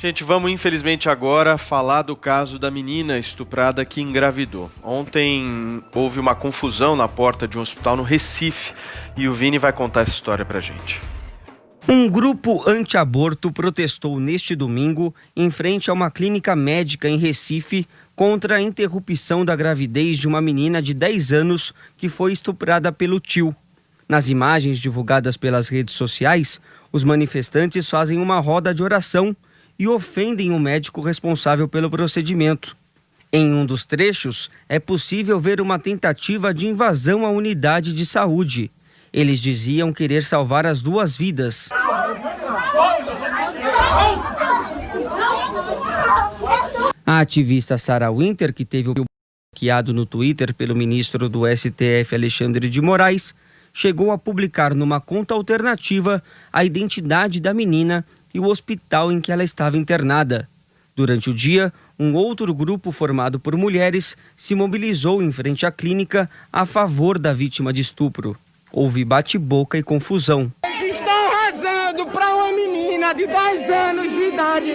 Gente, vamos infelizmente agora falar do caso da menina estuprada que engravidou. Ontem houve uma confusão na porta de um hospital no Recife e o Vini vai contar essa história pra gente. Um grupo anti-aborto protestou neste domingo em frente a uma clínica médica em Recife contra a interrupção da gravidez de uma menina de 10 anos que foi estuprada pelo tio. Nas imagens divulgadas pelas redes sociais, os manifestantes fazem uma roda de oração e ofendem o médico responsável pelo procedimento. Em um dos trechos, é possível ver uma tentativa de invasão à unidade de saúde. Eles diziam querer salvar as duas vidas. A ativista Sarah Winter, que teve o bloqueado no Twitter pelo ministro do STF Alexandre de Moraes, chegou a publicar numa conta alternativa a identidade da menina e o hospital em que ela estava internada. Durante o dia, um outro grupo formado por mulheres se mobilizou em frente à clínica a favor da vítima de estupro. Houve bate-boca e confusão. Eles estão rezando para uma menina de 10 anos de idade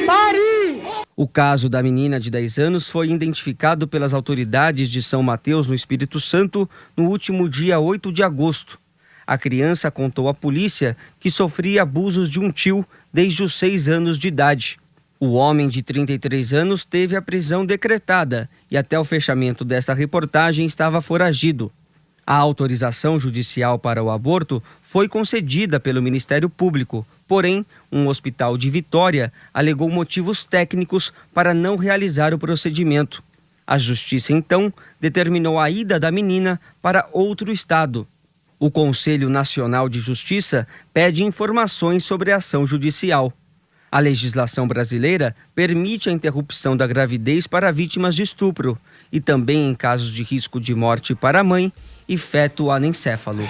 parir. O caso da menina de 10 anos foi identificado pelas autoridades de São Mateus, no Espírito Santo, no último dia 8 de agosto. A criança contou à polícia que sofria abusos de um tio desde os 6 anos de idade. O homem de 33 anos teve a prisão decretada e até o fechamento desta reportagem estava foragido. A autorização judicial para o aborto foi concedida pelo Ministério Público, porém, um hospital de Vitória alegou motivos técnicos para não realizar o procedimento. A Justiça, então, determinou a ida da menina para outro estado. O Conselho Nacional de Justiça pede informações sobre a ação judicial. A legislação brasileira permite a interrupção da gravidez para vítimas de estupro e também em casos de risco de morte para a mãe e feto anencéfalo.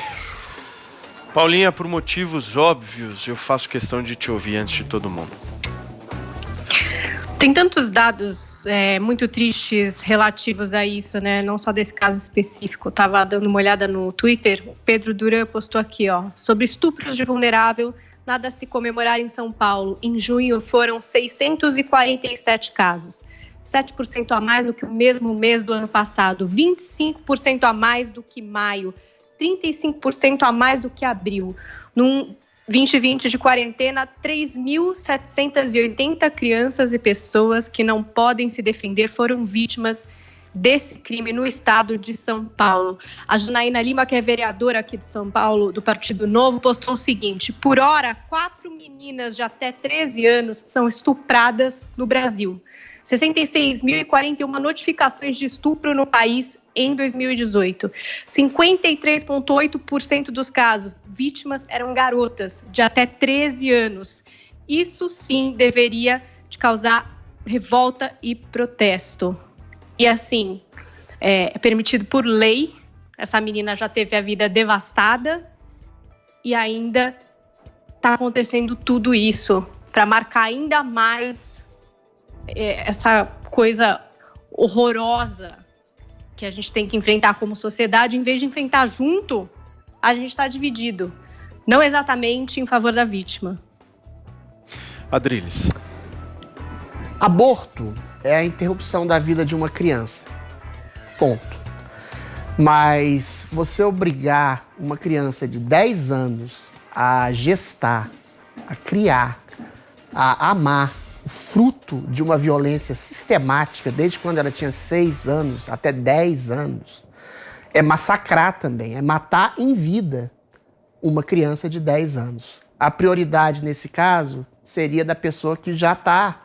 Paulinha, por motivos óbvios, eu faço questão de te ouvir antes de todo mundo. Tem tantos dados muito tristes relativos a isso, né? Não só desse caso específico. Eu estava dando uma olhada no Twitter, o Pedro Duran postou aqui, sobre estupros de vulnerável, nada a se comemorar em São Paulo. Em junho foram 647 casos, 7% a mais do que o mesmo mês do ano passado, 25% a mais do que maio, 35% a mais do que abril. Num 2020 de quarentena, 3.780 crianças e pessoas que não podem se defender foram vítimas desse crime no estado de São Paulo. A Janaína Lima, que é vereadora aqui de São Paulo, do Partido Novo, postou o seguinte: por hora, 4 meninas de até 13 anos são estupradas no Brasil. 66.041 notificações de estupro no país em 2018. 53,8% dos casos, vítimas eram garotas de até 13 anos. Isso sim deveria te causar revolta e protesto. E assim, é permitido por lei, essa menina já teve a vida devastada e ainda está acontecendo tudo isso para marcar ainda mais essa coisa horrorosa que a gente tem que enfrentar como sociedade. Em vez de enfrentar junto, a gente está dividido, não exatamente em favor da vítima. Adriles. Aborto é a interrupção da vida de uma criança. Ponto. Mas você obrigar uma criança de 10 anos a gestar, a criar, a amar, o fruto de uma violência sistemática, desde quando ela tinha 6 anos até 10 anos, é massacrar também, é matar em vida uma criança de 10 anos. A prioridade nesse caso seria da pessoa que já está,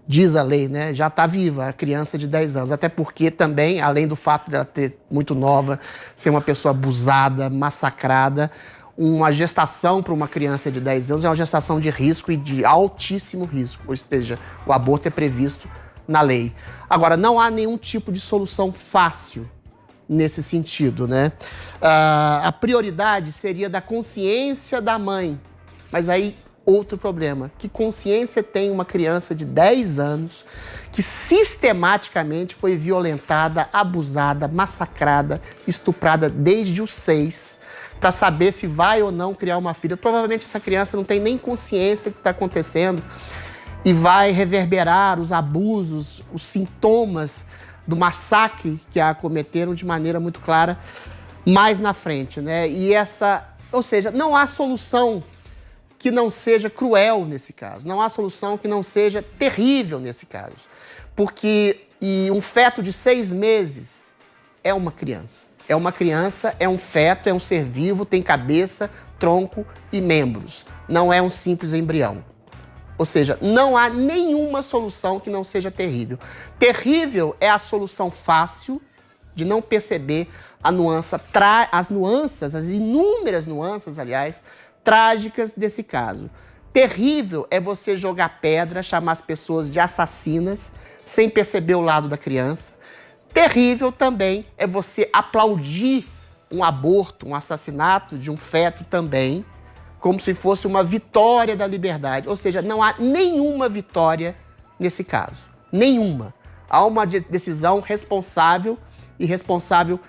diz a lei, né, já está viva, a criança de 10 anos. Até porque também, além do fato dela ter muito nova, ser uma pessoa abusada, massacrada, uma gestação para uma criança de 10 anos é uma gestação de risco e de altíssimo risco, ou seja, o aborto é previsto na lei. Agora, não há nenhum tipo de solução fácil nesse sentido, né? A prioridade seria da consciência da mãe, mas aí outro problema, que consciência tem uma criança de 10 anos que sistematicamente foi violentada, abusada, massacrada, estuprada desde os 6, para saber se vai ou não criar uma filha. Provavelmente essa criança não tem nem consciência do que está acontecendo. e vai reverberar os abusos, os sintomas do massacre que a cometeram de maneira muito clara mais na frente, né? Ou seja, não há solução que não seja cruel nesse caso, não há solução que não seja terrível nesse caso, porque um feto de 6 meses é uma criança. É uma criança, é um feto, é um ser vivo, tem cabeça, tronco e membros. Não é um simples embrião. Ou seja, não há nenhuma solução que não seja terrível. Terrível é a solução fácil de não perceber as nuances, as inúmeras nuances, aliás, trágicas desse caso. Terrível é você jogar pedra, chamar as pessoas de assassinas, sem perceber o lado da criança. Terrível também é você aplaudir um aborto, um assassinato de um feto também, como se fosse uma vitória da liberdade. Ou seja, não há nenhuma vitória nesse caso. Nenhuma. Há uma decisão responsável e responsável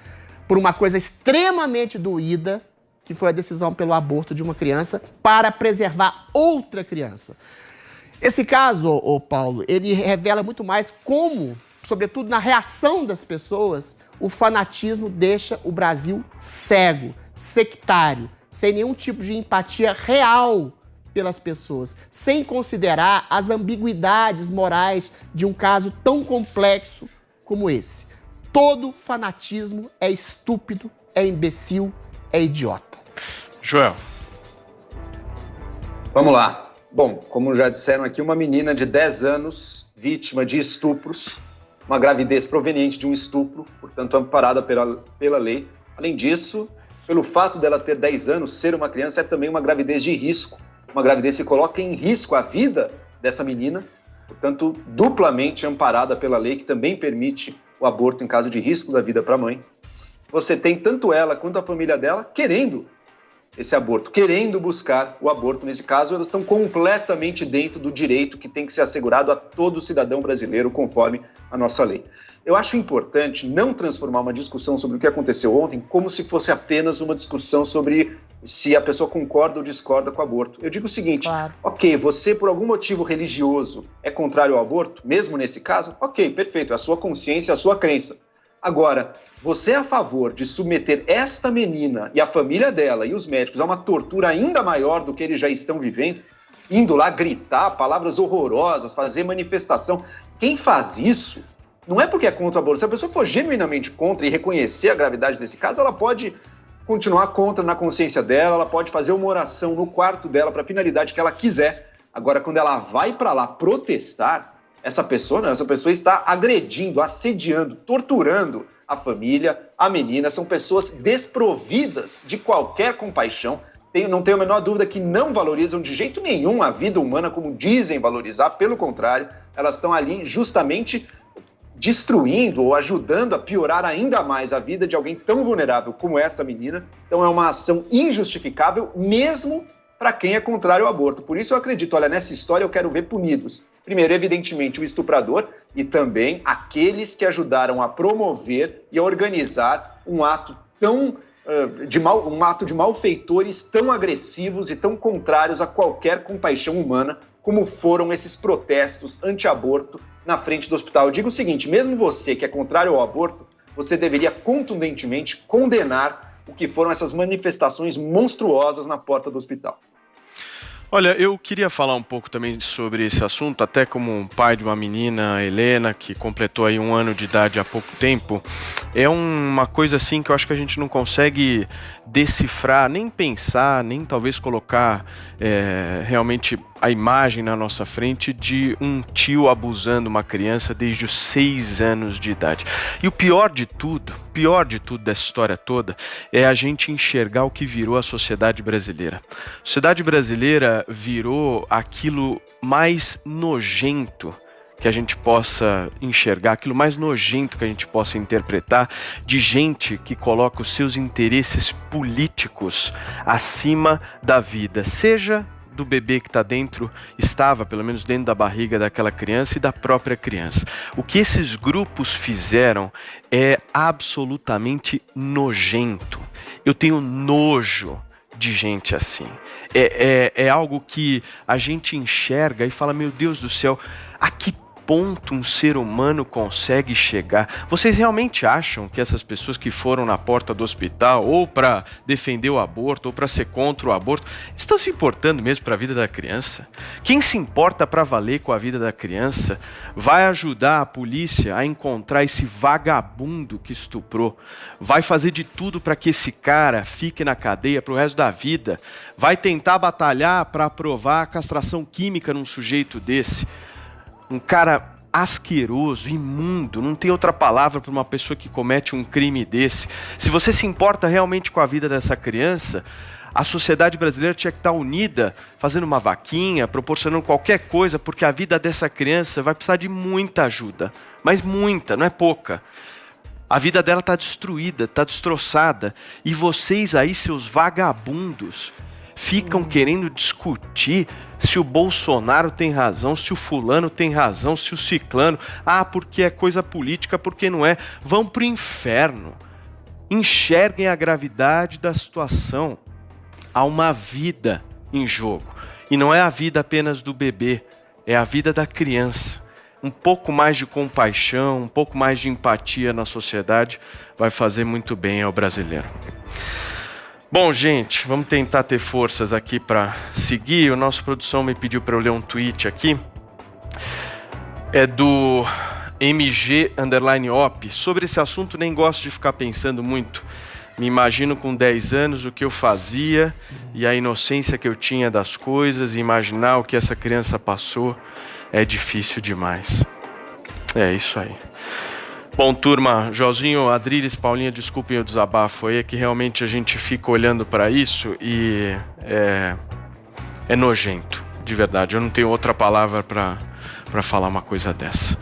por uma coisa extremamente doída, que foi a decisão pelo aborto de uma criança para preservar outra criança. Esse caso, Paulo, ele revela muito mais como, sobretudo na reação das pessoas, o fanatismo deixa o Brasil cego, sectário, sem nenhum tipo de empatia real pelas pessoas, sem considerar as ambiguidades morais de um caso tão complexo como esse. Todo fanatismo é estúpido, é imbecil, é idiota. Joel. Vamos lá. Bom, como já disseram aqui, uma menina de 10 anos, vítima de estupros, uma gravidez proveniente de um estupro, portanto amparada pela lei. Além disso, pelo fato dela ter 10 anos, ser uma criança, é também uma gravidez de risco. Uma gravidez que coloca em risco a vida dessa menina, portanto, duplamente amparada pela lei, que também permite o aborto em caso de risco da vida para a mãe. Você tem tanto ela quanto a família dela querendo esse aborto, querendo buscar o aborto. Nesse caso, elas estão completamente dentro do direito que tem que ser assegurado a todo cidadão brasileiro, conforme a nossa lei. Eu acho importante não transformar uma discussão sobre o que aconteceu ontem como se fosse apenas uma discussão sobre se a pessoa concorda ou discorda com o aborto. Eu digo o seguinte, claro. Ok, você por algum motivo religioso é contrário ao aborto, mesmo nesse caso, ok, perfeito, é a sua consciência, é a sua crença. Agora, você é a favor de submeter esta menina e a família dela e os médicos a uma tortura ainda maior do que eles já estão vivendo, indo lá gritar palavras horrorosas, fazer manifestação. Quem faz isso não é porque é contra o aborto. Se a pessoa for genuinamente contra e reconhecer a gravidade desse caso, ela pode continuar contra na consciência dela, ela pode fazer uma oração no quarto dela para a finalidade que ela quiser. Agora, quando ela vai para lá protestar, essa pessoa está agredindo, assediando, torturando a família, a menina. São pessoas desprovidas de qualquer compaixão. Não tenho a menor dúvida que não valorizam de jeito nenhum a vida humana como dizem valorizar. Pelo contrário, elas estão ali justamente destruindo ou ajudando a piorar ainda mais a vida de alguém tão vulnerável como essa menina. Então é uma ação injustificável mesmo para quem é contrário ao aborto. Por isso eu acredito, olha, nessa história eu quero ver punidos. Primeiro, evidentemente, o estuprador e também aqueles que ajudaram a promover e a organizar um ato de malfeitores tão agressivos e tão contrários a qualquer compaixão humana, como foram esses protestos anti-aborto na frente do hospital. Eu digo o seguinte, mesmo você que é contrário ao aborto, você deveria contundentemente condenar o que foram essas manifestações monstruosas na porta do hospital. Olha, eu queria falar um pouco também sobre esse assunto, até como um pai de uma menina, Helena, que completou aí 1 ano de idade há pouco tempo. É uma coisa assim que eu acho que a gente não consegue decifrar, nem pensar, nem talvez colocar realmente a imagem na nossa frente de um tio abusando uma criança desde os 6 anos de idade. E o pior de tudo dessa história toda é a gente enxergar o que virou a sociedade brasileira. A sociedade brasileira virou aquilo mais nojento que a gente possa enxergar, aquilo mais nojento que a gente possa interpretar, de gente que coloca os seus interesses políticos acima da vida, seja do bebê que estava pelo menos dentro da barriga daquela criança e da própria criança. O que esses grupos fizeram é absolutamente nojento. Eu tenho nojo de gente assim. É algo que a gente enxerga e fala, meu Deus do céu, a que ponto um ser humano consegue chegar? Vocês realmente acham que essas pessoas que foram na porta do hospital ou para defender o aborto ou para ser contra o aborto estão se importando mesmo para a vida da criança? Quem se importa para valer com a vida da criança vai ajudar a polícia a encontrar esse vagabundo que estuprou, vai fazer de tudo para que esse cara fique na cadeia para o resto da vida, vai tentar batalhar para aprovar a castração química num sujeito desse. Um cara asqueroso, imundo, não tem outra palavra para uma pessoa que comete um crime desse. Se você se importa realmente com a vida dessa criança, a sociedade brasileira tinha que estar unida, fazendo uma vaquinha, proporcionando qualquer coisa, porque a vida dessa criança vai precisar de muita ajuda. Mas muita, não é pouca. A vida dela está destruída, está destroçada. E vocês aí, seus vagabundos, ficam querendo discutir se o Bolsonaro tem razão, se o fulano tem razão, se o ciclano, porque é coisa política, porque não é. Vão pro inferno. Enxerguem a gravidade da situação. Há uma vida em jogo. E não é a vida apenas do bebê, é a vida da criança. Um pouco mais de compaixão, um pouco mais de empatia na sociedade vai fazer muito bem ao brasileiro. Bom, gente, vamos tentar ter forças aqui para seguir. O nosso produção me pediu para eu ler um tweet aqui. É do MG_op. Sobre esse assunto nem gosto de ficar pensando muito. Me imagino com 10 anos o que eu fazia e a inocência que eu tinha das coisas, e imaginar o que essa criança passou é difícil demais. É isso aí. Bom, turma, Josinho, Adriles, Paulinha, desculpem o desabafo aí, é que realmente a gente fica olhando para isso e é nojento, de verdade. Eu não tenho outra palavra para falar uma coisa dessa.